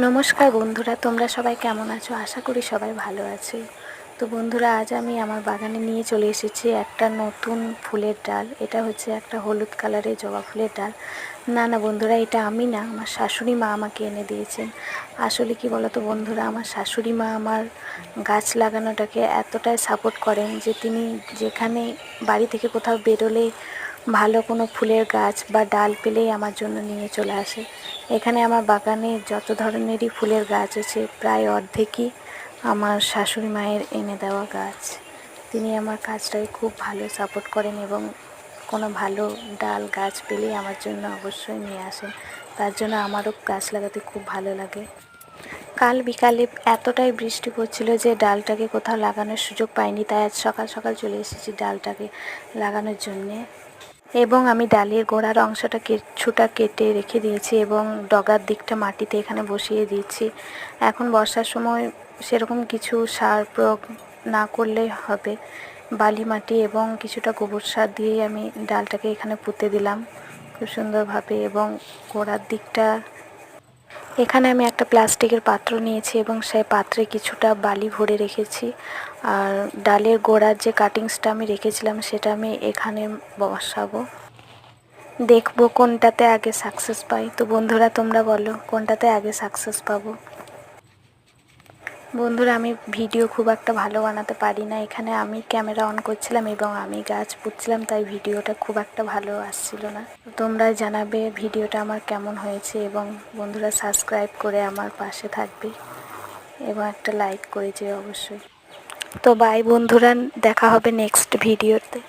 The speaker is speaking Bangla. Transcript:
নমস্কার বন্ধুরা, তোমরা সবাই কেমন আছো? আশা করি সবাই ভালো আছে। তো বন্ধুরা, আজ আমি আমার বাগানে নিয়ে চলে এসেছি একটা নতুন ফুলের ডাল। এটা হচ্ছে একটা হলুদ কালারের জবা ফুলের ডাল। না বন্ধুরা, এটা আমি না, আমার শাশুড়ি মা আমাকে এনে দিয়েছেন। আসলে কি বলো তো বন্ধুরা, আমার শাশুড়ি মা আমার গাছ লাগানোটাকে এতটাই সাপোর্ট করেন যে তিনি যেখানে বাড়ি থেকে কোথাও বেরোলে ভালো কোনো ফুলের গাছ বা ডাল পেলেই আমার জন্য নিয়ে চলে আসে। এখানে আমার বাগানে যত ধরনেরই ফুলের গাছ আছে প্রায় অর্ধেকই আমার শাশুড়ি মায়ের এনে দেওয়া গাছ। তিনি আমার কাজটাকে খুব ভালো সাপোর্ট করেন এবং কোনো ভালো ডাল গাছ পেলেই আমার জন্য অবশ্যই নিয়ে আসেন। তার জন্য আমারও গাছ লাগাতে খুব ভালো লাগে। কাল বিকালে এতটাই বৃষ্টি পড়ছিল যে ডালটাকে কোথাও লাগানোর সুযোগ পাইনি, তাই আজ সকাল সকাল চলে এসেছি ডালটাকে লাগানোর জন্যে। এবং আমি ডালের গোড়ার অংশটা কিছুটা কেটে রেখে দিয়েছি এবং ডগার দিকটা মাটিতে এখানে বসিয়ে দিয়েছি। এখন বর্ষার সময় সেরকম কিছু সার প্রয়োগ না করলেই হবে। বালি মাটি এবং কিছুটা গোবর সার দিয়েই আমি ডালটাকে এখানে পুঁতে দিলাম খুব সুন্দরভাবে। এবং গোড়ার দিকটা এখানে আমি একটা প্লাস্টিকের পাত্র নিয়েছি এবং সেই পাত্রে কিছুটা বালি ভরে রেখেছি। আর ডালের গোড়ার যে কাটিংসটা আমি রেখেছিলাম সেটা আমি এখানে বসাবো। দেখবো কোনটাতে আগে সাকসেস পাই। তো বন্ধুরা, তোমরা বলো কোনটাতে আগে সাকসেস পাবো। বন্ধুরা, আমি ভিডিও খুব একটা ভালো বানাতে পারি না। এখানে আমি ক্যামেরা অন করছিলাম এবং আমি গাছ পুঁতছিলাম, তাই ভিডিওটা খুব একটা ভালো আসছিল না। তোমরা জানাবে ভিডিওটা আমার কেমন হয়েছে এবং বন্ধুরা সাবস্ক্রাইব করে আমার পাশে থাকবে এবং একটা লাইক করে যেও অবশ্যই। তো বাই বন্ধুরা, দেখা হবে নেক্সট ভিডিওতে।